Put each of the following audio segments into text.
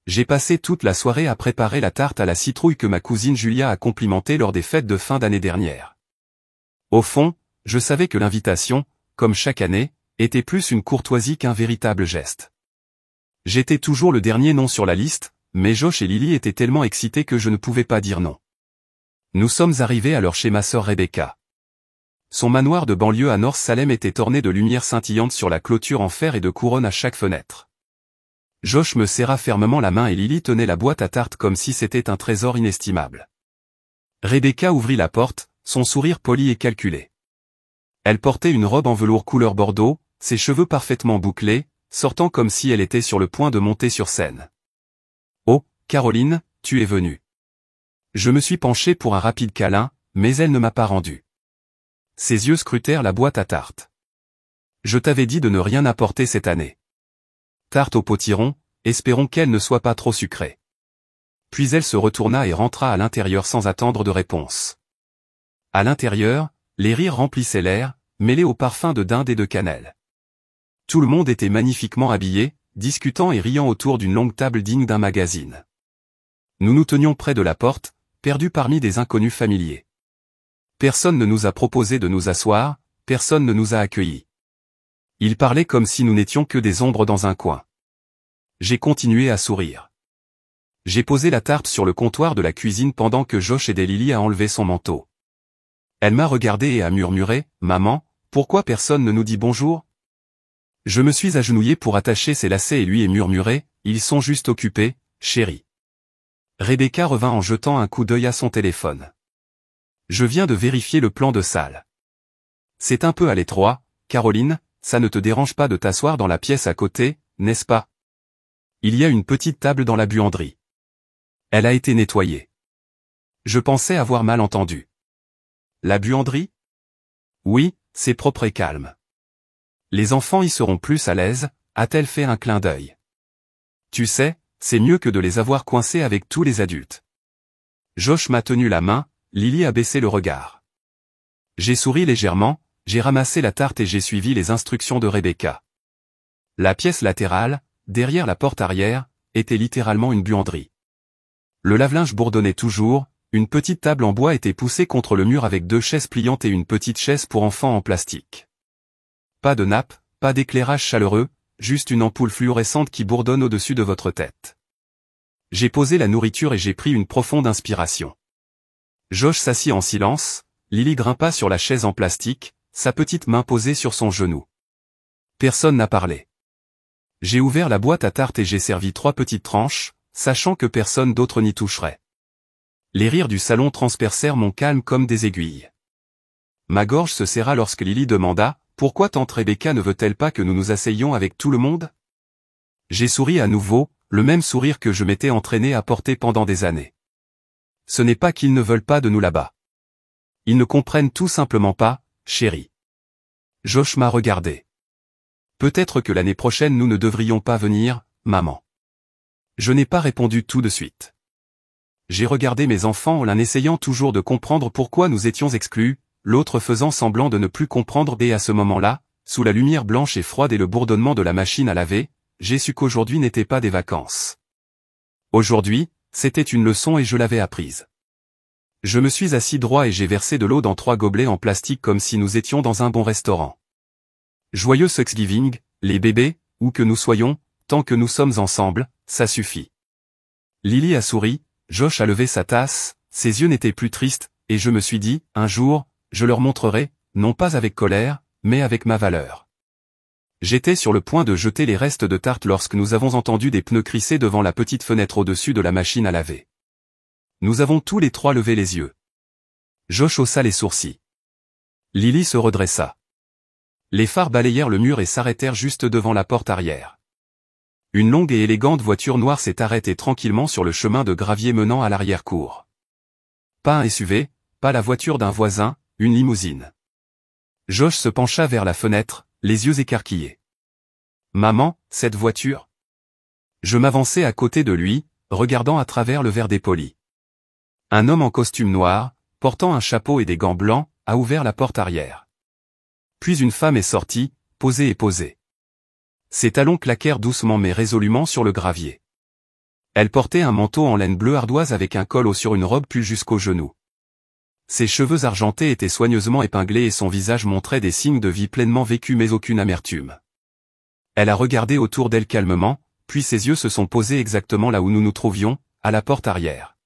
J'ai passé toute la soirée à préparer la tarte à la citrouille que ma cousine Julia a complimentée lors des fêtes de fin d'année dernière. Au fond, je savais que l'invitation, comme chaque année, était plus une courtoisie qu'un véritable geste. J'étais toujours le dernier nom sur la liste, mais Josh et Lily étaient tellement excités que je ne pouvais pas dire non. Nous sommes arrivés alors chez ma sœur Rebecca. Son manoir de banlieue à North Salem était orné de lumières scintillantes sur la clôture en fer et de couronnes à chaque fenêtre. Josh me serra fermement la main et Lily tenait la boîte à tarte comme si c'était un trésor inestimable. Rebecca ouvrit la porte, son sourire poli et calculé. Elle portait une robe en velours couleur bordeaux, ses cheveux parfaitement bouclés, sortant comme si elle était sur le point de monter sur scène. « Oh, Caroline, tu es venue. » Je me suis penché pour un rapide câlin, mais elle ne m'a pas rendu. Ses yeux scrutèrent la boîte à tarte. « Je t'avais dit de ne rien apporter cette année. » Tarte au potiron, espérons qu'elle ne soit pas trop sucrée. Puis elle se retourna et rentra à l'intérieur sans attendre de réponse. À l'intérieur, les rires remplissaient l'air, mêlés au parfum de dinde et de cannelle. Tout le monde était magnifiquement habillé, discutant et riant autour d'une longue table digne d'un magazine. Nous nous tenions près de la porte, perdus parmi des inconnus familiers. Personne ne nous a proposé de nous asseoir, personne ne nous a accueillis. Ils parlaient comme si nous n'étions que des ombres dans un coin. J'ai continué à sourire. J'ai posé la tarte sur le comptoir de la cuisine pendant que Josh aidait Lily à enlever son manteau. Elle m'a regardé et a murmuré, « Maman, pourquoi personne ne nous dit bonjour ?» Je me suis agenouillé pour attacher ses lacets et lui ai murmuré, « Ils sont juste occupés, chérie. » Rebecca revint en jetant un coup d'œil à son téléphone. « Je viens de vérifier le plan de salle. C'est un peu à l'étroit, Caroline, ça ne te dérange pas de t'asseoir dans la pièce à côté, n'est-ce pas? Il y a une petite table dans la buanderie. Elle a été nettoyée. » Je pensais avoir mal entendu. La buanderie? Oui, c'est propre et calme. Les enfants y seront plus à l'aise, a-t-elle fait un clin d'œil. Tu sais, c'est mieux que de les avoir coincés avec tous les adultes. Josh m'a tenu la main, Lily a baissé le regard. J'ai souri légèrement, j'ai ramassé la tarte et j'ai suivi les instructions de Rebecca. La pièce latérale, derrière la porte arrière, était littéralement une buanderie. Le lave-linge bourdonnait toujours, une petite table en bois était poussée contre le mur avec 2 chaises pliantes et une petite chaise pour enfants en plastique. Pas de nappe, pas d'éclairage chaleureux, juste une ampoule fluorescente qui bourdonne au-dessus de votre tête. J'ai posé la nourriture et j'ai pris une profonde inspiration. Josh s'assit en silence, Lily grimpa sur la chaise en plastique, sa petite main posée sur son genou. Personne n'a parlé. J'ai ouvert la boîte à tarte et j'ai servi 3 petites tranches, sachant que personne d'autre n'y toucherait. Les rires du salon transpercèrent mon calme comme des aiguilles. Ma gorge se serra lorsque Lily demanda, « Pourquoi tante Rebecca ne veut-elle pas que nous nous asseyions avec tout le monde ?» J'ai souri à nouveau, le même sourire que je m'étais entraîné à porter pendant des années. Ce n'est pas qu'ils ne veulent pas de nous là-bas. Ils ne comprennent tout simplement pas, chérie. Josh m'a regardé. Peut-être que l'année prochaine nous ne devrions pas venir, maman. Je n'ai pas répondu tout de suite. J'ai regardé mes enfants en essayant toujours de comprendre pourquoi nous étions exclus, l'autre faisant semblant de ne plus comprendre et à ce moment-là, sous la lumière blanche et froide et le bourdonnement de la machine à laver, j'ai su qu'aujourd'hui n'était pas des vacances. Aujourd'hui, c'était une leçon et je l'avais apprise. Je me suis assis droit et j'ai versé de l'eau dans 3 gobelets en plastique comme si nous étions dans un bon restaurant. Joyeux Thanksgiving, les bébés, où que nous soyons, tant que nous sommes ensemble, ça suffit. Lily a souri, Josh a levé sa tasse, ses yeux n'étaient plus tristes, et je me suis dit, un jour, je leur montrerai, non pas avec colère, mais avec ma valeur. J'étais sur le point de jeter les restes de tarte lorsque nous avons entendu des pneus crisser devant la petite fenêtre au-dessus de la machine à laver. Nous avons tous les 3 levé les yeux. Josh haussa les sourcils. Lily se redressa. Les phares balayèrent le mur et s'arrêtèrent juste devant la porte arrière. Une longue et élégante voiture noire s'est arrêtée tranquillement sur le chemin de gravier menant à l'arrière-cour. Pas un SUV, pas la voiture d'un voisin, une limousine. Josh se pencha vers la fenêtre, les yeux écarquillés. « Maman, cette voiture ?» Je m'avançai à côté de lui, regardant à travers le verre dépoli. Un homme en costume noir, portant un chapeau et des gants blancs, a ouvert la porte arrière. Puis une femme est sortie, posée et posée. Ses talons claquèrent doucement mais résolument sur le gravier. Elle portait un manteau en laine bleue ardoise avec un col haut sur une robe pull jusqu'aux genoux. Ses cheveux argentés étaient soigneusement épinglés et son visage montrait des signes de vie pleinement vécue mais aucune amertume. Elle a regardé autour d'elle calmement, puis ses yeux se sont posés exactement là où nous nous trouvions, à la porte arrière.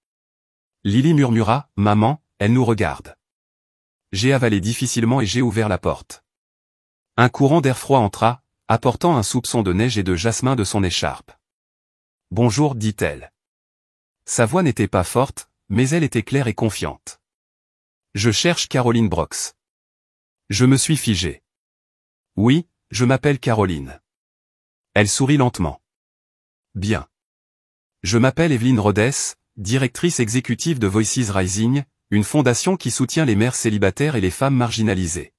Lily murmura, « Maman, elle nous regarde. » J'ai avalé difficilement et j'ai ouvert la porte. Un courant d'air froid entra, apportant un soupçon de neige et de jasmin de son écharpe. « Bonjour, dit-elle. » Sa voix n'était pas forte, mais elle était claire et confiante. « Je cherche Caroline Brox. » Je me suis figé. « Oui, je m'appelle Caroline. » Elle sourit lentement. « Bien. Je m'appelle Evelyne Rhodes, directrice exécutive de Voices Rising, une fondation qui soutient les mères célibataires et les femmes marginalisées. »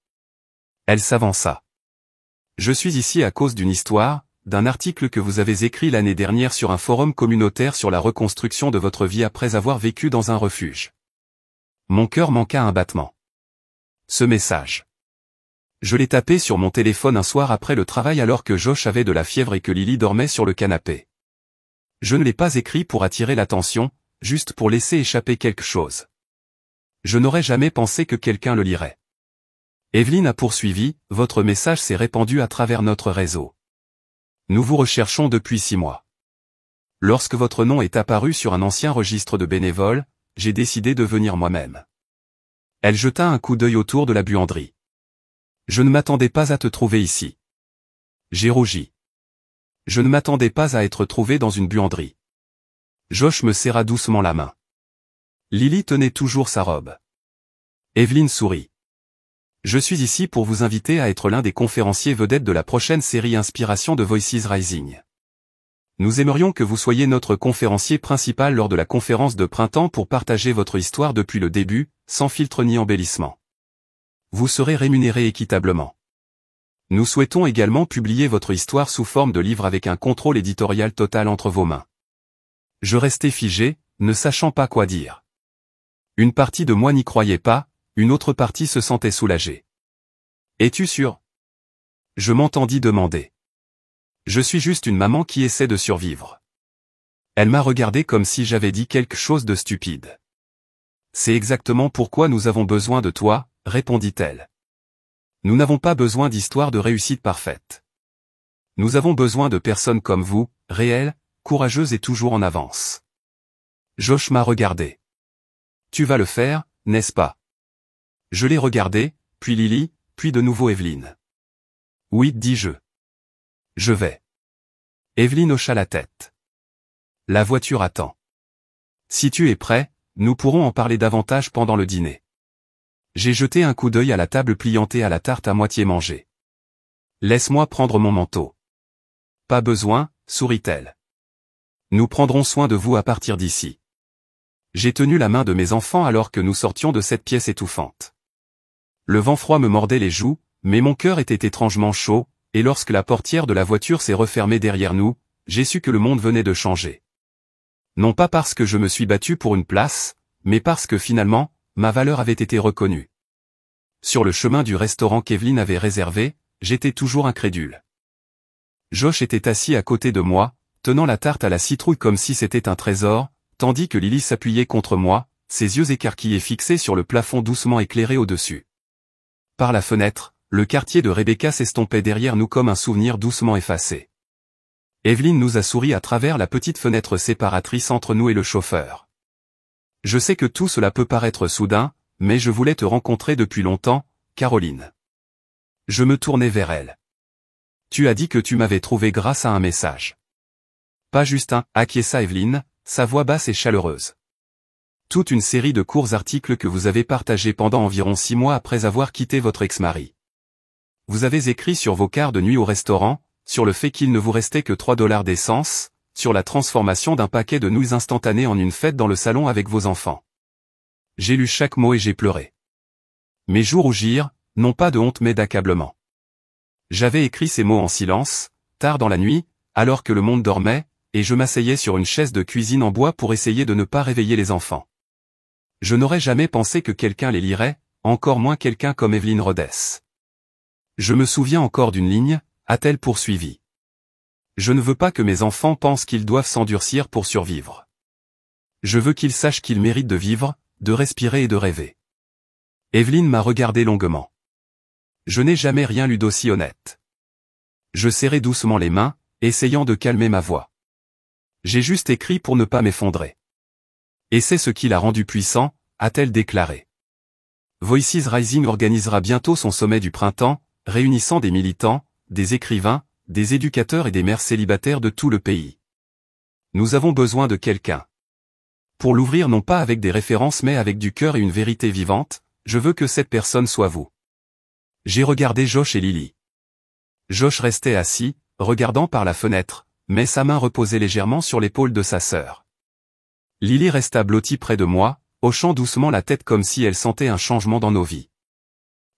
Elle s'avança. « Je suis ici à cause d'une histoire, d'un article que vous avez écrit l'année dernière sur un forum communautaire sur la reconstruction de votre vie après avoir vécu dans un refuge. » Mon cœur manqua un battement. Ce message. Je l'ai tapé sur mon téléphone un soir après le travail alors que Josh avait de la fièvre et que Lily dormait sur le canapé. Je ne l'ai pas écrit pour attirer l'attention, juste pour laisser échapper quelque chose. Je n'aurais jamais pensé que quelqu'un le lirait. Evelyne a poursuivi, « Votre message s'est répandu à travers notre réseau. Nous vous recherchons depuis 6 mois. Lorsque votre nom est apparu sur un ancien registre de bénévoles, j'ai décidé de venir moi-même. » Elle jeta un coup d'œil autour de la buanderie. « Je ne m'attendais pas à te trouver ici. » J'ai rougi. Je ne m'attendais pas à être trouvé dans une buanderie. Josh me serra doucement la main. Lily tenait toujours sa robe. Evelyne sourit. « Je suis ici pour vous inviter à être l'un des conférenciers vedettes de la prochaine série Inspiration de Voices Rising. Nous aimerions que vous soyez notre conférencier principal lors de la conférence de printemps pour partager votre histoire depuis le début, sans filtre ni embellissement. Vous serez rémunéré équitablement. Nous souhaitons également publier votre histoire sous forme de livre avec un contrôle éditorial total entre vos mains. » Je restais figé, ne sachant pas quoi dire. Une partie de moi n'y croyait pas, une autre partie se sentait soulagée. « Es-tu sûr ?» Je m'entendis demander. « Je suis juste une maman qui essaie de survivre. » Elle m'a regardé comme si j'avais dit quelque chose de stupide. « C'est exactement pourquoi nous avons besoin de toi, » répondit-elle. « Nous n'avons pas besoin d'histoires de réussite parfaite. Nous avons besoin de personnes comme vous, réelles, courageuses et toujours en avance. » Josh m'a regardé. « Tu vas le faire, n'est-ce pas ?» Je l'ai regardé, puis Lily, puis de nouveau Evelyne. « Oui, dis-je. Je vais. » Evelyne hocha la tête. « La voiture attend. Si tu es prêt, nous pourrons en parler davantage pendant le dîner. » J'ai jeté un coup d'œil à la table pliantée à la tarte à moitié mangée. « Laisse-moi prendre mon manteau. »« Pas besoin, » sourit-elle. « Nous prendrons soin de vous à partir d'ici. » J'ai tenu la main de mes enfants alors que nous sortions de cette pièce étouffante. Le vent froid me mordait les joues, mais mon cœur était étrangement chaud, et lorsque la portière de la voiture s'est refermée derrière nous, j'ai su que le monde venait de changer. Non pas parce que je me suis battu pour une place, mais parce que finalement, ma valeur avait été reconnue. Sur le chemin du restaurant qu'Evelyne avait réservé, j'étais toujours incrédule. Josh était assis à côté de moi, tenant la tarte à la citrouille comme si c'était un trésor, tandis que Lily s'appuyait contre moi, ses yeux écarquillés fixés sur le plafond doucement éclairé au-dessus. Par la fenêtre, le quartier de Rebecca s'estompait derrière nous comme un souvenir doucement effacé. Evelyne nous a souri à travers la petite fenêtre séparatrice entre nous et le chauffeur. « Je sais que tout cela peut paraître soudain, mais je voulais te rencontrer depuis longtemps, Caroline. » Je me tournai vers elle. « Tu as dit que tu m'avais trouvé grâce à un message. » « Pas juste un, » acquiesça Evelyne, sa voix basse et chaleureuse. « Toute une série de courts articles que vous avez partagés pendant environ 6 mois après avoir quitté votre ex-mari. Vous avez écrit sur vos quarts de nuit au restaurant, sur le fait qu'il ne vous restait que $3 d'essence, sur la transformation d'un paquet de nouilles instantanées en une fête dans le salon avec vos enfants. J'ai lu chaque mot et j'ai pleuré. Mes joues rougirent, non pas de honte mais d'accablement. J'avais écrit ces mots en silence, tard dans la nuit, alors que le monde dormait, et je m'asseyais sur une chaise de cuisine en bois pour essayer de ne pas réveiller les enfants. Je n'aurais jamais pensé que quelqu'un les lirait, encore moins quelqu'un comme Evelyne Rhodes. Je me souviens encore d'une ligne, a-t-elle poursuivi. Je ne veux pas que mes enfants pensent qu'ils doivent s'endurcir pour survivre. Je veux qu'ils sachent qu'ils méritent de vivre, de respirer et de rêver. Evelyne m'a regardé longuement. Je n'ai jamais rien lu d'aussi honnête. Je serrai doucement les mains, essayant de calmer ma voix. J'ai juste écrit pour ne pas m'effondrer. Et c'est ce qui l'a rendu puissant, a-t-elle déclaré. Voices Rising organisera bientôt son sommet du printemps, réunissant des militants, des écrivains, des éducateurs et des mères célibataires de tout le pays. Nous avons besoin de quelqu'un. Pour l'ouvrir non pas avec des références mais avec du cœur et une vérité vivante, je veux que cette personne soit vous. J'ai regardé Josh et Lily. Josh restait assis, regardant par la fenêtre, mais sa main reposait légèrement sur l'épaule de sa sœur. Lily resta blottie près de moi, hochant doucement la tête comme si elle sentait un changement dans nos vies.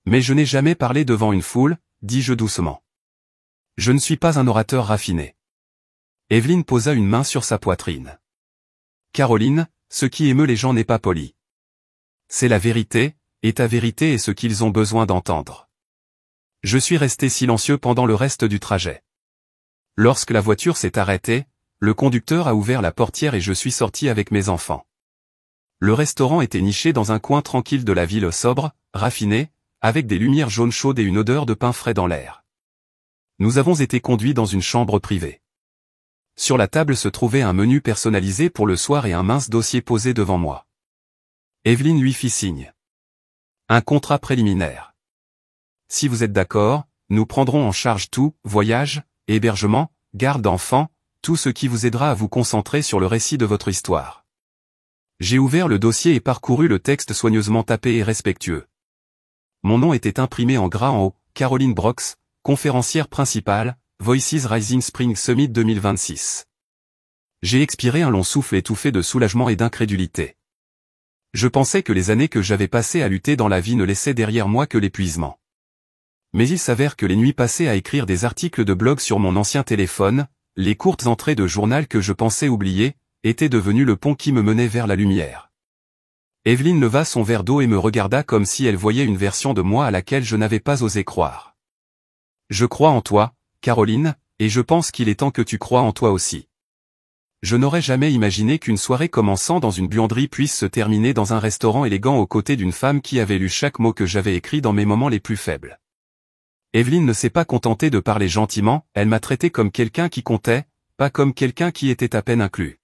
Mais je n'ai jamais parlé devant une foule, dis-je doucement. Je ne suis pas un orateur raffiné. Evelyne posa une main sur sa poitrine. Caroline, ce qui émeut les gens n'est pas poli. C'est la vérité, et ta vérité est ce qu'ils ont besoin d'entendre. Je suis resté silencieux pendant le reste du trajet. Lorsque la voiture s'est arrêtée, le conducteur a ouvert la portière et je suis sorti avec mes enfants. Le restaurant était niché dans un coin tranquille de la ville sobre, raffinée, avec des lumières jaunes chaudes et une odeur de pain frais dans l'air. Nous avons été conduits dans une chambre privée. Sur la table se trouvait un menu personnalisé pour le soir et un mince dossier posé devant moi. Evelyne lui fit signe. Un contrat préliminaire. Si vous êtes d'accord, nous prendrons en charge tout, voyage, hébergement, garde d'enfants, tout ce qui vous aidera à vous concentrer sur le récit de votre histoire. J'ai ouvert le dossier et parcouru le texte soigneusement tapé et respectueux. Mon nom était imprimé en gras en haut, Caroline Brox, conférencière principale, Voices Rising Spring Summit 2026. J'ai expiré un long souffle étouffé de soulagement et d'incrédulité. Je pensais que les années que j'avais passées à lutter dans la vie ne laissaient derrière moi que l'épuisement. Mais il s'avère que les nuits passées à écrire des articles de blog sur mon ancien téléphone, les courtes entrées de journal que je pensais oublier, étaient devenues le pont qui me menait vers la lumière. Evelyne leva son verre d'eau et me regarda comme si elle voyait une version de moi à laquelle je n'avais pas osé croire. Je crois en toi, Caroline, et je pense qu'il est temps que tu crois en toi aussi. Je n'aurais jamais imaginé qu'une soirée commençant dans une buanderie puisse se terminer dans un restaurant élégant aux côtés d'une femme qui avait lu chaque mot que j'avais écrit dans mes moments les plus faibles. Evelyne ne s'est pas contentée de parler gentiment, elle m'a traité comme quelqu'un qui comptait, pas comme quelqu'un qui était à peine inclus.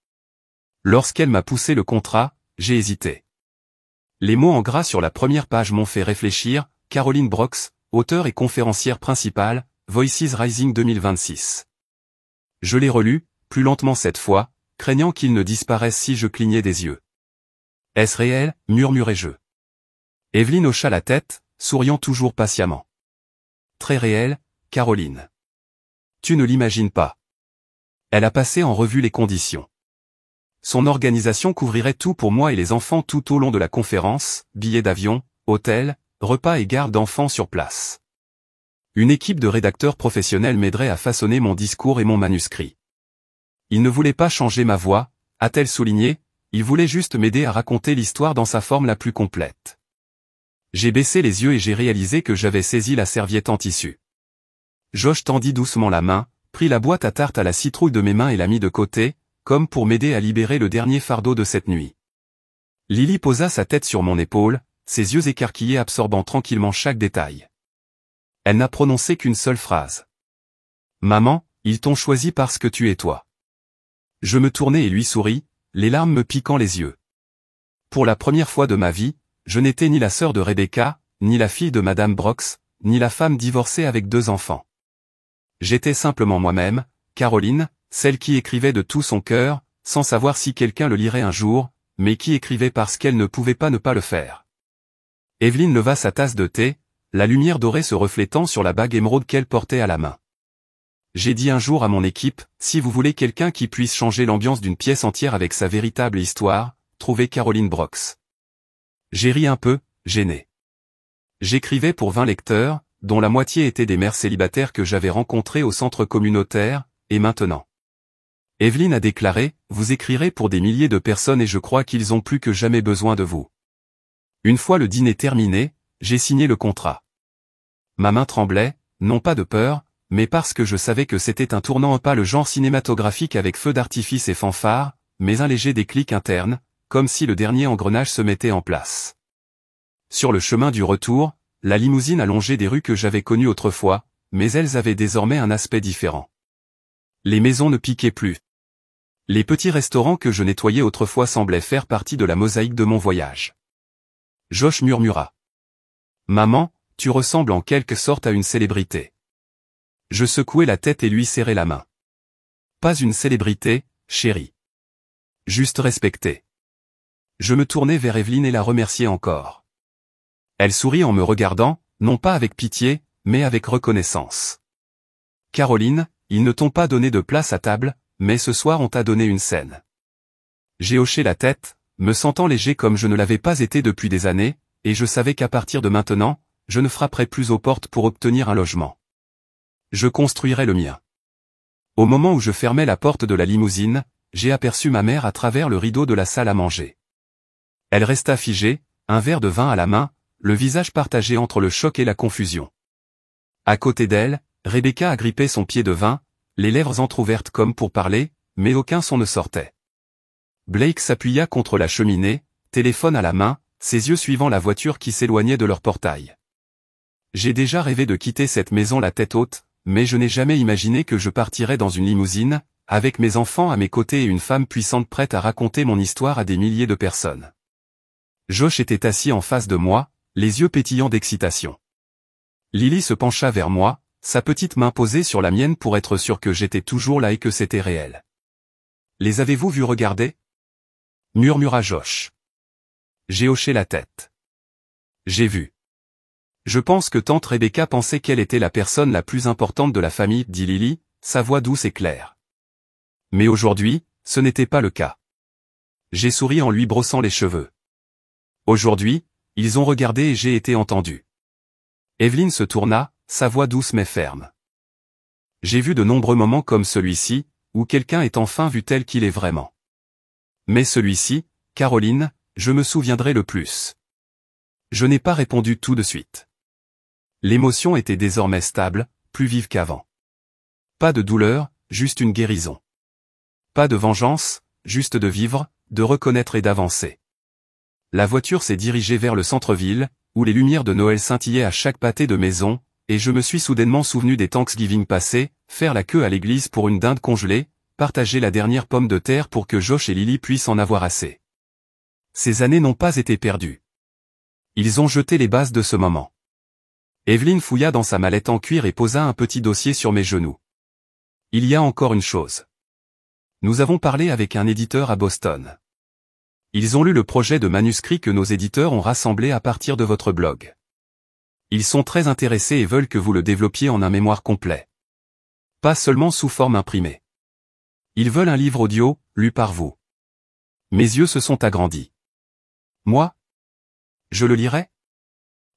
Lorsqu'elle m'a poussé le contrat, j'ai hésité. Les mots en gras sur la première page m'ont fait réfléchir, Caroline Brox, auteure et conférencière principale, Voices Rising 2026. Je l'ai relu, plus lentement cette fois, craignant qu'il ne disparaisse si je clignais des yeux. Est-ce réel, murmurai-je. Evelyne hocha la tête, souriant toujours patiemment. Très réel, Caroline. Tu ne l'imagines pas. Elle a passé en revue les conditions. Son organisation couvrirait tout pour moi et les enfants tout au long de la conférence, billets d'avion, hôtel, repas et garde d'enfants sur place. Une équipe de rédacteurs professionnels m'aiderait à façonner mon discours et mon manuscrit. Il ne voulait pas changer ma voix, a-t-elle souligné, il voulait juste m'aider à raconter l'histoire dans sa forme la plus complète. J'ai baissé les yeux et j'ai réalisé que j'avais saisi la serviette en tissu. Josh tendit doucement la main, prit la boîte à tarte à la citrouille de mes mains et la mit de côté, comme pour m'aider à libérer le dernier fardeau de cette nuit. Lily posa sa tête sur mon épaule, ses yeux écarquillés absorbant tranquillement chaque détail. Elle n'a prononcé qu'une seule phrase. Maman, ils t'ont choisi parce que tu es toi. Je me tournai et lui souris, les larmes me piquant les yeux. Pour la première fois de ma vie, je n'étais ni la sœur de Rebecca, ni la fille de Madame Brox, ni la femme divorcée avec 2 enfants. J'étais simplement moi-même, Caroline, celle qui écrivait de tout son cœur, sans savoir si quelqu'un le lirait un jour, mais qui écrivait parce qu'elle ne pouvait pas ne pas le faire. Evelyne leva sa tasse de thé, la lumière dorée se reflétant sur la bague émeraude qu'elle portait à la main. J'ai dit un jour à mon équipe, si vous voulez quelqu'un qui puisse changer l'ambiance d'une pièce entière avec sa véritable histoire, trouvez Caroline Brox. J'ai ri un peu, gêné. J'écrivais pour 20 lecteurs, dont la moitié étaient des mères célibataires que j'avais rencontrées au centre communautaire, et maintenant. Evelyne a déclaré, vous écrirez pour des milliers de personnes et je crois qu'ils ont plus que jamais besoin de vous. Une fois le dîner terminé, j'ai signé le contrat. Ma main tremblait, non pas de peur, mais parce que je savais que c'était un tournant, pas le genre cinématographique avec feux d'artifice et fanfares, mais un léger déclic interne, comme si le dernier engrenage se mettait en place. Sur le chemin du retour, la limousine a longé des rues que j'avais connues autrefois, mais elles avaient désormais un aspect différent. Les maisons ne piquaient plus. Les petits restaurants que je nettoyais autrefois semblaient faire partie de la mosaïque de mon voyage. Josh murmura. « Maman, tu ressembles en quelque sorte à une célébrité. » Je secouai la tête et lui serrai la main. « Pas une célébrité, chérie. Juste respectée. » Je me tournai vers Evelyne et la remerciai encore. Elle sourit en me regardant, non pas avec pitié, mais avec reconnaissance. « Caroline, ils ne t'ont pas donné de place à table, mais ce soir on t'a donné une scène. » J'ai hoché la tête, me sentant léger comme je ne l'avais pas été depuis des années, et je savais qu'à partir de maintenant, je ne frapperais plus aux portes pour obtenir un logement. Je construirais le mien. Au moment où je fermais la porte de la limousine, j'ai aperçu ma mère à travers le rideau de la salle à manger. Elle resta figée, un verre de vin à la main, le visage partagé entre le choc et la confusion. À côté d'elle, Rebecca agrippait son pied de vin, les lèvres entr'ouvertes comme pour parler, mais aucun son ne sortait. Blake s'appuya contre la cheminée, téléphone à la main, ses yeux suivant la voiture qui s'éloignait de leur portail. J'ai déjà rêvé de quitter cette maison la tête haute, mais je n'ai jamais imaginé que je partirais dans une limousine, avec mes enfants à mes côtés et une femme puissante prête à raconter mon histoire à des milliers de personnes. Josh était assis en face de moi, les yeux pétillants d'excitation. Lily se pencha vers moi, sa petite main posée sur la mienne pour être sûre que j'étais toujours là et que c'était réel. « Les avez-vous vus regarder ?» murmura Josh. J'ai hoché la tête. « J'ai vu. Je pense que tante Rebecca pensait qu'elle était la personne la plus importante de la famille, dit Lily, sa voix douce et claire. Mais aujourd'hui, ce n'était pas le cas. » J'ai souri en lui brossant les cheveux. Aujourd'hui, ils ont regardé et j'ai été entendu. Evelyne se tourna, sa voix douce mais ferme. J'ai vu de nombreux moments comme celui-ci, où quelqu'un est enfin vu tel qu'il est vraiment. Mais celui-ci, Caroline, je me souviendrai le plus. Je n'ai pas répondu tout de suite. L'émotion était désormais stable, plus vive qu'avant. Pas de douleur, juste une guérison. Pas de vengeance, juste de vivre, de reconnaître et d'avancer. La voiture s'est dirigée vers le centre-ville, où les lumières de Noël scintillaient à chaque pâté de maison, et je me suis soudainement souvenu des Thanksgiving passés, faire la queue à l'église pour une dinde congelée, partager la dernière pomme de terre pour que Josh et Lily puissent en avoir assez. Ces années n'ont pas été perdues. Ils ont jeté les bases de ce moment. Evelyne fouilla dans sa mallette en cuir et posa un petit dossier sur mes genoux. Il y a encore une chose. Nous avons parlé avec un éditeur à Boston. Ils ont lu le projet de manuscrit que nos éditeurs ont rassemblé à partir de votre blog. Ils sont très intéressés et veulent que vous le développiez en un mémoire complet. Pas seulement sous forme imprimée. Ils veulent un livre audio, lu par vous. Mes yeux se sont agrandis. Moi? Je le lirai?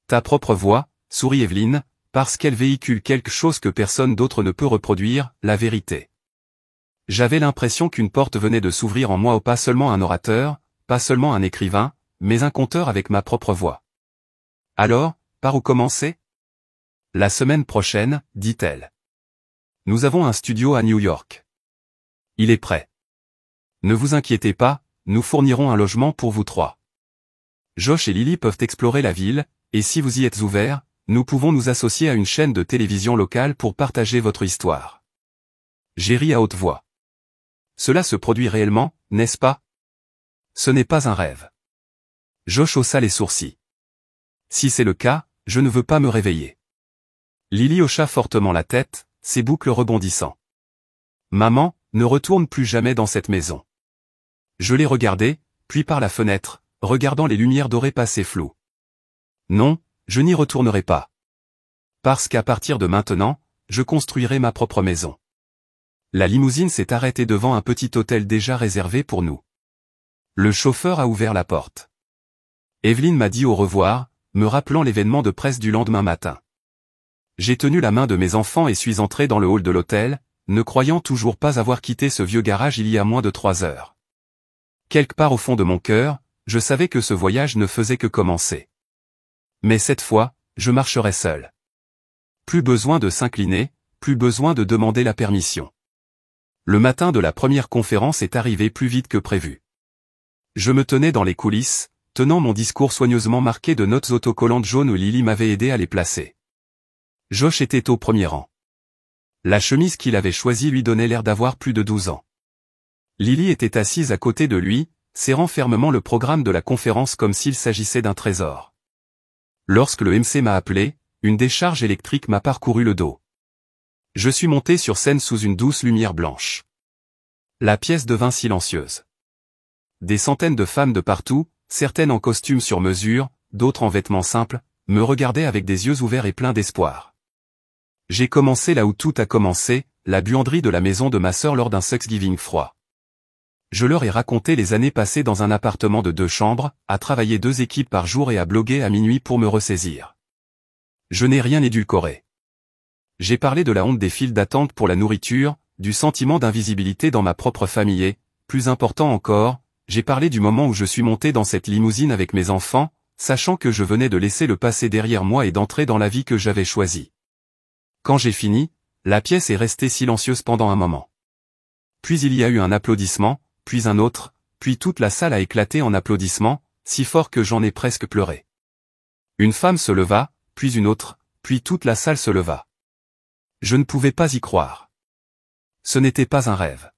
Ta propre voix, sourit Evelyne, parce qu'elle véhicule quelque chose que personne d'autre ne peut reproduire, la vérité. J'avais l'impression qu'une porte venait de s'ouvrir en moi, pas seulement un orateur, pas seulement un écrivain, mais un conteur avec ma propre voix. Alors, par où commencer? La semaine prochaine, dit-elle. Nous avons un studio à New York. Il est prêt. Ne vous inquiétez pas, nous fournirons un logement pour vous trois. Josh et Lily peuvent explorer la ville, et si vous y êtes ouverts, nous pouvons nous associer à une chaîne de télévision locale pour partager votre histoire. J'ai ri à haute voix. Cela se produit réellement, n'est-ce pas? Ce n'est pas un rêve. Josh haussa les sourcils. Si c'est le cas, je ne veux pas me réveiller. Lily hocha fortement la tête, ses boucles rebondissant. Maman, ne retourne plus jamais dans cette maison. Je l'ai regardée, puis par la fenêtre, regardant les lumières dorées passer floues. Non, je n'y retournerai pas. Parce qu'à partir de maintenant, je construirai ma propre maison. La limousine s'est arrêtée devant un petit hôtel déjà réservé pour nous. Le chauffeur a ouvert la porte. Evelyne m'a dit au revoir, me rappelant l'événement de presse du lendemain matin. J'ai tenu la main de mes enfants et suis entré dans le hall de l'hôtel, ne croyant toujours pas avoir quitté ce vieux garage il y a moins de 3 heures. Quelque part au fond de mon cœur, je savais que ce voyage ne faisait que commencer. Mais cette fois, je marcherai seul. Plus besoin de s'incliner, plus besoin de demander la permission. Le matin de la première conférence est arrivé plus vite que prévu. Je me tenais dans les coulisses, tenant mon discours soigneusement marqué de notes autocollantes jaunes où Lily m'avait aidé à les placer. Josh était au premier rang. La chemise qu'il avait choisie lui donnait l'air d'avoir plus de 12 ans. Lily était assise à côté de lui, serrant fermement le programme de la conférence comme s'il s'agissait d'un trésor. Lorsque le MC m'a appelé, une décharge électrique m'a parcouru le dos. Je suis monté sur scène sous une douce lumière blanche. La pièce devint silencieuse. Des centaines de femmes de partout, certaines en costume sur mesure, d'autres en vêtements simples, me regardaient avec des yeux ouverts et pleins d'espoir. J'ai commencé là où tout a commencé, la buanderie de la maison de ma sœur lors d'un Thanksgiving froid. Je leur ai raconté les années passées dans un appartement de 2 chambres, à travailler 2 équipes par jour et à bloguer à minuit pour me ressaisir. Je n'ai rien édulcoré. J'ai parlé de la honte des files d'attente pour la nourriture, du sentiment d'invisibilité dans ma propre famille et, plus important encore, j'ai parlé du moment où je suis monté dans cette limousine avec mes enfants, sachant que je venais de laisser le passé derrière moi et d'entrer dans la vie que j'avais choisie. Quand j'ai fini, la pièce est restée silencieuse pendant un moment. Puis il y a eu un applaudissement, puis un autre, puis toute la salle a éclaté en applaudissements, si fort que j'en ai presque pleuré. Une femme se leva, puis une autre, puis toute la salle se leva. Je ne pouvais pas y croire. Ce n'était pas un rêve.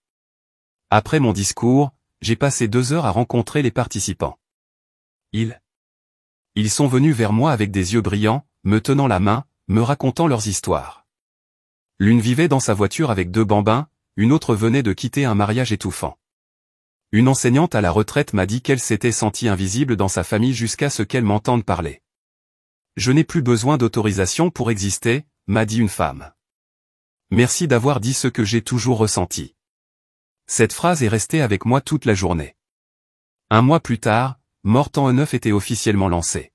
Après mon discours, j'ai passé 2 heures à rencontrer les participants. Ils sont venus vers moi avec des yeux brillants, me tenant la main, me racontant leurs histoires. L'une vivait dans sa voiture avec 2 bambins, une autre venait de quitter un mariage étouffant. Une enseignante à la retraite m'a dit qu'elle s'était sentie invisible dans sa famille jusqu'à ce qu'elle m'entende parler. Je n'ai plus besoin d'autorisation pour exister, m'a dit une femme. Merci d'avoir dit ce que j'ai toujours ressenti. Cette phrase est restée avec moi toute la journée. Un mois plus tard, Mortan E9 était officiellement lancé.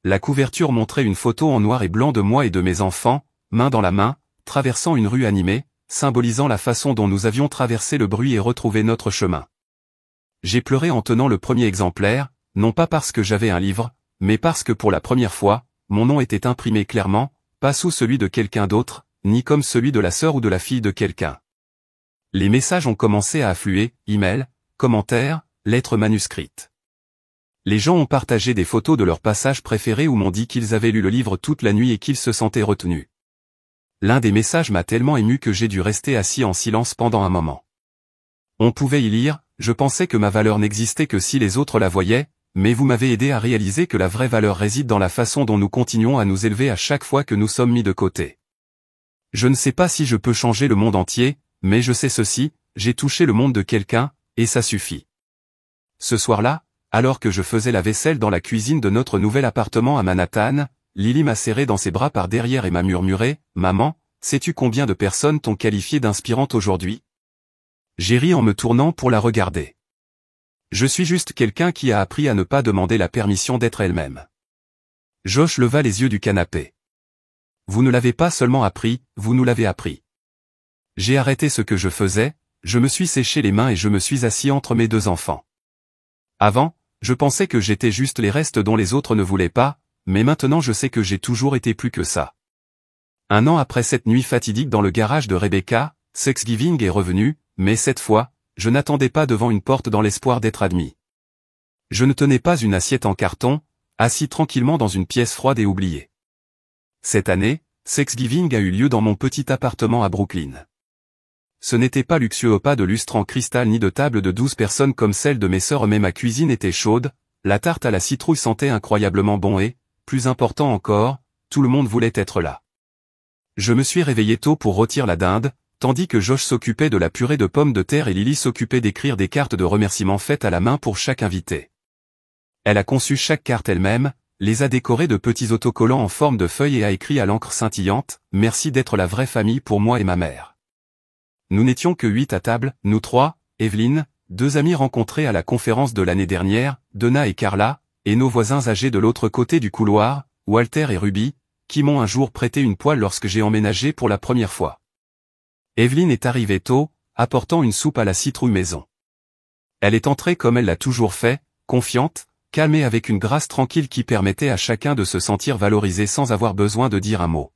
La couverture montrait une photo en noir et blanc de moi et de mes enfants, main dans la main, traversant une rue animée, symbolisant la façon dont nous avions traversé le bruit et retrouvé notre chemin. J'ai pleuré en tenant le premier exemplaire, non pas parce que j'avais un livre, mais parce que pour la première fois, mon nom était imprimé clairement, pas sous celui de quelqu'un d'autre, ni comme celui de la sœur ou de la fille de quelqu'un. Les messages ont commencé à affluer, emails, commentaires, lettres manuscrites. Les gens ont partagé des photos de leurs passages préférés ou m'ont dit qu'ils avaient lu le livre toute la nuit et qu'ils se sentaient retenus. L'un des messages m'a tellement ému que j'ai dû rester assis en silence pendant un moment. On pouvait y lire, je pensais que ma valeur n'existait que si les autres la voyaient, mais vous m'avez aidé à réaliser que la vraie valeur réside dans la façon dont nous continuons à nous élever à chaque fois que nous sommes mis de côté. Je ne sais pas si je peux changer le monde entier, mais je sais ceci, j'ai touché le monde de quelqu'un, et ça suffit. Ce soir-là, alors que je faisais la vaisselle dans la cuisine de notre nouvel appartement à Manhattan, Lily m'a serré dans ses bras par derrière et m'a murmuré, « Maman, sais-tu combien de personnes t'ont qualifiée d'inspirante aujourd'hui ?» J'ai ri en me tournant pour la regarder. Je suis juste quelqu'un qui a appris à ne pas demander la permission d'être elle-même. Josh leva les yeux du canapé. Vous ne l'avez pas seulement appris, vous nous l'avez appris. J'ai arrêté ce que je faisais, je me suis séché les mains et je me suis assis entre mes 2 enfants. Avant, je pensais que j'étais juste les restes dont les autres ne voulaient pas, mais maintenant je sais que j'ai toujours été plus que ça. 1 an après cette nuit fatidique dans le garage de Rebecca, Thanksgiving est revenu, mais cette fois, je n'attendais pas devant une porte dans l'espoir d'être admis. Je ne tenais pas une assiette en carton, assis tranquillement dans une pièce froide et oubliée. Cette année, Thanksgiving a eu lieu dans mon petit appartement à Brooklyn. Ce n'était pas luxueux, pas de lustre en cristal ni de table de 12 personnes comme celle de mes sœurs, mais ma cuisine était chaude, la tarte à la citrouille sentait incroyablement bon et, plus important encore, tout le monde voulait être là. Je me suis réveillé tôt pour rôtir la dinde, tandis que Josh s'occupait de la purée de pommes de terre et Lily s'occupait d'écrire des cartes de remerciements faites à la main pour chaque invité. Elle a conçu chaque carte elle-même, les a décorées de petits autocollants en forme de feuilles et a écrit à l'encre scintillante « Merci d'être la vraie famille pour moi et ma mère ». Nous n'étions que 8 à table, nous 3, Evelyn, 2 amis rencontrés à la conférence de l'année dernière, Donna et Carla, et nos voisins âgés de l'autre côté du couloir, Walter et Ruby, qui m'ont un jour prêté une poêle lorsque j'ai emménagé pour la première fois. Evelyn est arrivée tôt, apportant une soupe à la citrouille maison. Elle est entrée comme elle l'a toujours fait, confiante, calme et avec une grâce tranquille qui permettait à chacun de se sentir valorisé sans avoir besoin de dire un mot.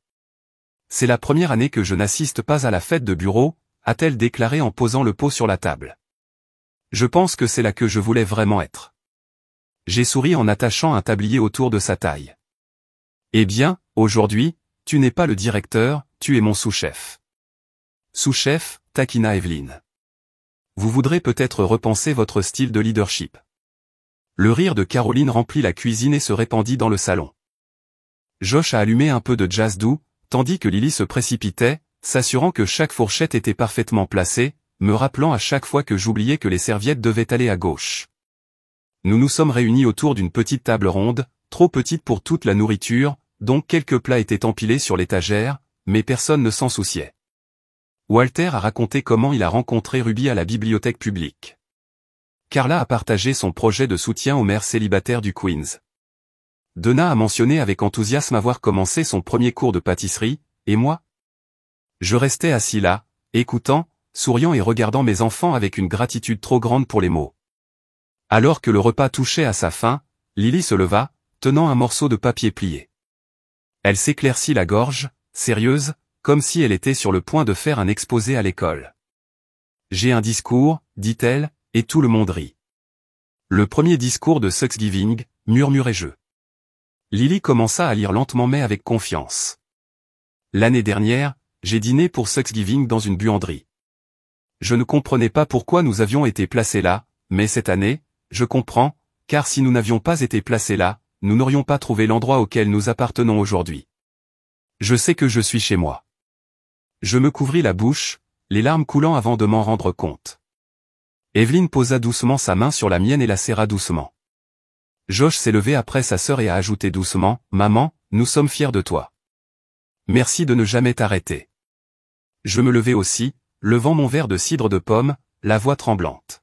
C'est la première année que je n'assiste pas à la fête de bureau, a-t-elle déclaré en posant le pot sur la table. Je pense que c'est là que je voulais vraiment être. J'ai souri en attachant un tablier autour de sa taille. Eh bien, aujourd'hui, tu n'es pas le directeur, tu es mon sous-chef. Sous-chef, taquina Evelyne. Vous voudrez peut-être repenser votre style de leadership. Le rire de Caroline remplit la cuisine et se répandit dans le salon. Josh a allumé un peu de jazz doux, tandis que Lily se précipitait, s'assurant que chaque fourchette était parfaitement placée, me rappelant à chaque fois que j'oubliais que les serviettes devaient aller à gauche. Nous nous sommes réunis autour d'une petite table ronde, trop petite pour toute la nourriture, donc quelques plats étaient empilés sur l'étagère, mais personne ne s'en souciait. Walter a raconté comment il a rencontré Ruby à la bibliothèque publique. Carla a partagé son projet de soutien aux mères célibataires du Queens. Donna a mentionné avec enthousiasme avoir commencé son premier cours de pâtisserie, et moi? Je restais assis là, écoutant, souriant et regardant mes enfants avec une gratitude trop grande pour les mots. Alors que le repas touchait à sa fin, Lily se leva, tenant un morceau de papier plié. Elle s'éclaircit la gorge, sérieuse, comme si elle était sur le point de faire un exposé à l'école. J'ai un discours, dit-elle, et tout le monde rit. Le premier discours de Thanksgiving, murmurai-je. Lily commença à lire lentement mais avec confiance. L'année dernière, j'ai dîné pour Thanksgiving dans une buanderie. Je ne comprenais pas pourquoi nous avions été placés là, mais cette année, je comprends, car si nous n'avions pas été placés là, nous n'aurions pas trouvé l'endroit auquel nous appartenons aujourd'hui. Je sais que je suis chez moi. Je me couvris la bouche, les larmes coulant avant de m'en rendre compte. Evelyne posa doucement sa main sur la mienne et la serra doucement. Josh s'est levé après sa sœur et a ajouté doucement, « Maman, nous sommes fiers de toi. Merci de ne jamais t'arrêter. » Je me levai aussi, levant mon verre de cidre de pomme, la voix tremblante.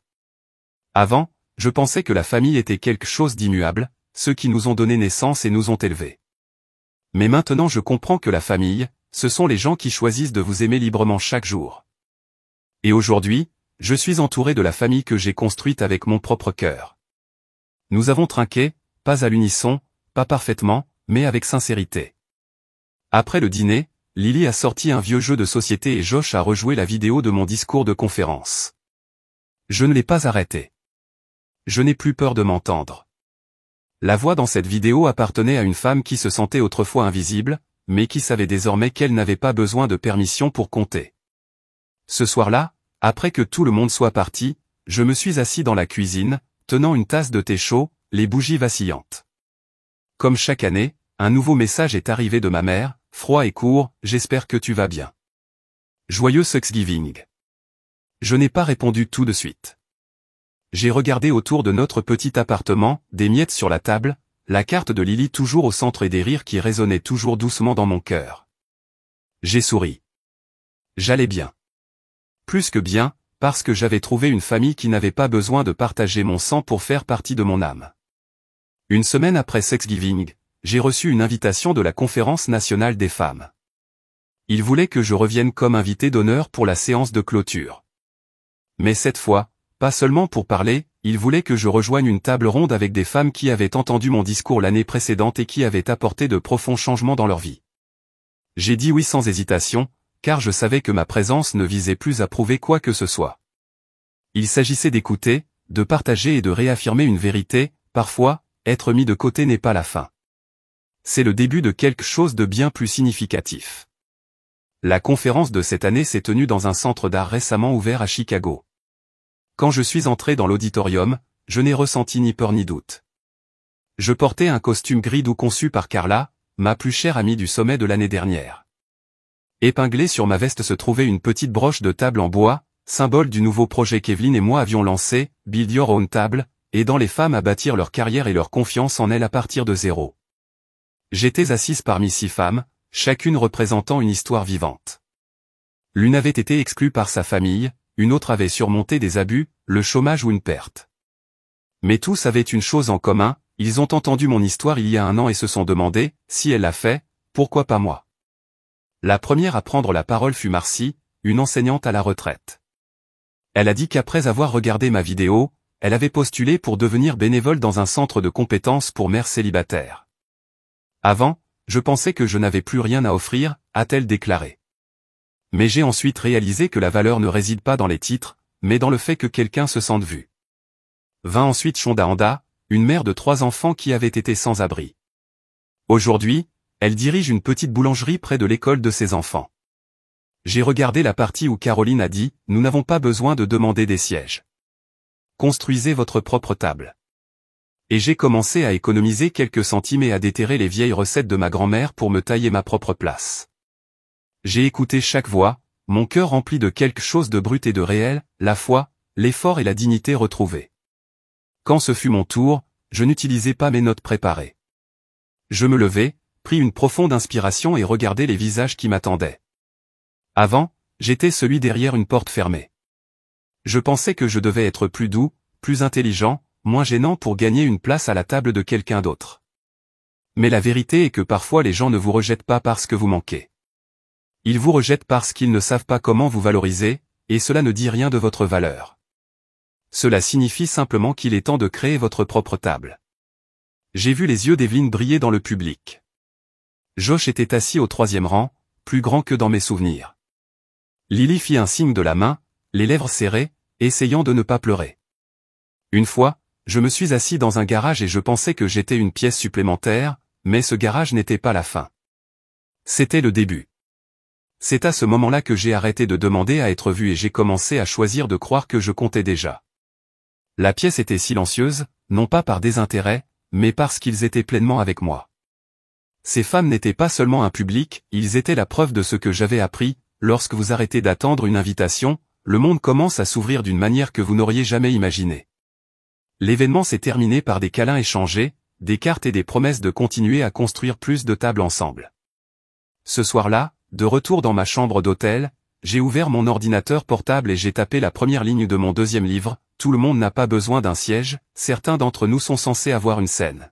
Avant, je pensais que la famille était quelque chose d'immuable, ceux qui nous ont donné naissance et nous ont élevés. Mais maintenant je comprends que la famille, ce sont les gens qui choisissent de vous aimer librement chaque jour. Et aujourd'hui, je suis entouré de la famille que j'ai construite avec mon propre cœur. Nous avons trinqué, pas à l'unisson, pas parfaitement, mais avec sincérité. Après le dîner, Lily a sorti un vieux jeu de société et Josh a rejoué la vidéo de mon discours de conférence. Je ne l'ai pas arrêté. Je n'ai plus peur de m'entendre. La voix dans cette vidéo appartenait à une femme qui se sentait autrefois invisible, mais qui savait désormais qu'elle n'avait pas besoin de permission pour compter. Ce soir-là, après que tout le monde soit parti, je me suis assis dans la cuisine, tenant une tasse de thé chaud, les bougies vacillantes. Comme chaque année, un nouveau message est arrivé de ma mère, froid et court, « J'espère que tu vas bien. Joyeux Thanksgiving. » Je n'ai pas répondu tout de suite. J'ai regardé autour de notre petit appartement, des miettes sur la table, la carte de Lily toujours au centre et des rires qui résonnaient toujours doucement dans mon cœur. J'ai souri. J'allais bien. Plus que bien, parce que j'avais trouvé une famille qui n'avait pas besoin de partager mon sang pour faire partie de mon âme. Une semaine après Thanksgiving, j'ai reçu une invitation de la Conférence nationale des femmes. Ils voulaient que je revienne comme invité d'honneur pour la séance de clôture. Mais cette fois, pas seulement pour parler, ils voulaient que je rejoigne une table ronde avec des femmes qui avaient entendu mon discours l'année précédente et qui avaient apporté de profonds changements dans leur vie. J'ai dit oui sans hésitation, car je savais que ma présence ne visait plus à prouver quoi que ce soit. Il s'agissait d'écouter, de partager et de réaffirmer une vérité, parfois, être mis de côté n'est pas la fin. C'est le début de quelque chose de bien plus significatif. La conférence de cette année s'est tenue dans un centre d'art récemment ouvert à Chicago. Quand je suis entré dans l'auditorium, je n'ai ressenti ni peur ni doute. Je portais un costume gris doux conçu par Carla, ma plus chère amie du sommet de l'année dernière. Épinglée sur ma veste se trouvait une petite broche de table en bois, symbole du nouveau projet qu'Evelyne et moi avions lancé, Build Your Own Table, aidant les femmes à bâtir leur carrière et leur confiance en elles à partir de zéro. J'étais assise parmi 6 femmes, chacune représentant une histoire vivante. L'une avait été exclue par sa famille, une autre avait surmonté des abus, le chômage ou une perte. Mais tous avaient une chose en commun, ils ont entendu mon histoire il y a 1 an et se sont demandé, si elle l'a fait, pourquoi pas moi? La première à prendre la parole fut Marcy, une enseignante à la retraite. Elle a dit qu'après avoir regardé ma vidéo, elle avait postulé pour devenir bénévole dans un centre de compétences pour mères célibataires. Avant, je pensais que je n'avais plus rien à offrir, a-t-elle déclaré. Mais j'ai ensuite réalisé que la valeur ne réside pas dans les titres, mais dans le fait que quelqu'un se sente vu. Vint ensuite Shonda Anda, une mère de 3 enfants qui avait été sans abri. Aujourd'hui, elle dirige une petite boulangerie près de l'école de ses enfants. J'ai regardé la partie où Caroline a dit « Nous n'avons pas besoin de demander des sièges. Construisez votre propre table. » Et j'ai commencé à économiser quelques centimes et à déterrer les vieilles recettes de ma grand-mère pour me tailler ma propre place. J'ai écouté chaque voix, mon cœur rempli de quelque chose de brut et de réel, la foi, l'effort et la dignité retrouvés. Quand ce fut mon tour, je n'utilisais pas mes notes préparées. Je me levai, pris une profonde inspiration et regardai les visages qui m'attendaient. Avant, j'étais celui derrière une porte fermée. Je pensais que je devais être plus doux, plus intelligent, moins gênant pour gagner une place à la table de quelqu'un d'autre. Mais la vérité est que parfois les gens ne vous rejettent pas parce que vous manquez. Ils vous rejettent parce qu'ils ne savent pas comment vous valoriser, et cela ne dit rien de votre valeur. Cela signifie simplement qu'il est temps de créer votre propre table. J'ai vu les yeux d'Evelyne briller dans le public. Josh était assis au 3e rang, plus grand que dans mes souvenirs. Lily fit un signe de la main, les lèvres serrées, essayant de ne pas pleurer. Une fois, je me suis assis dans un garage et je pensais que j'étais une pièce supplémentaire, mais ce garage n'était pas la fin. C'était le début. C'est à ce moment-là que j'ai arrêté de demander à être vu et j'ai commencé à choisir de croire que je comptais déjà. La pièce était silencieuse, non pas par désintérêt, mais parce qu'ils étaient pleinement avec moi. Ces femmes n'étaient pas seulement un public, ils étaient la preuve de ce que j'avais appris. Lorsque vous arrêtez d'attendre une invitation, le monde commence à s'ouvrir d'une manière que vous n'auriez jamais imaginée. L'événement s'est terminé par des câlins échangés, des cartes et des promesses de continuer à construire plus de tables ensemble. Ce soir-là, de retour dans ma chambre d'hôtel, j'ai ouvert mon ordinateur portable et j'ai tapé la première ligne de mon 2e livre, « Tout le monde n'a pas besoin d'un siège, certains d'entre nous sont censés avoir une scène. »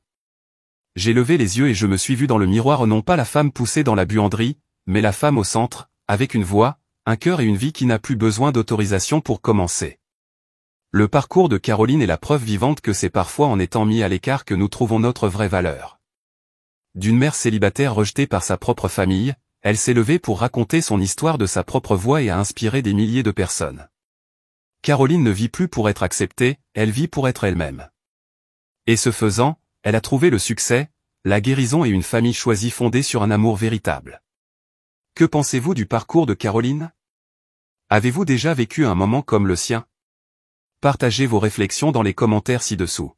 J'ai levé les yeux et je me suis vu dans le miroir non pas la femme poussée dans la buanderie, mais la femme au centre, avec une voix, un cœur et une vie qui n'a plus besoin d'autorisation pour commencer. Le parcours de Caroline est la preuve vivante que c'est parfois en étant mis à l'écart que nous trouvons notre vraie valeur. D'une mère célibataire rejetée par sa propre famille, elle s'est levée pour raconter son histoire de sa propre voix et a inspiré des milliers de personnes. Caroline ne vit plus pour être acceptée, elle vit pour être elle-même. Et ce faisant, elle a trouvé le succès, la guérison et une famille choisie fondée sur un amour véritable. Que pensez-vous du parcours de Caroline? Avez-vous déjà vécu un moment comme le sien? Partagez vos réflexions dans les commentaires ci-dessous.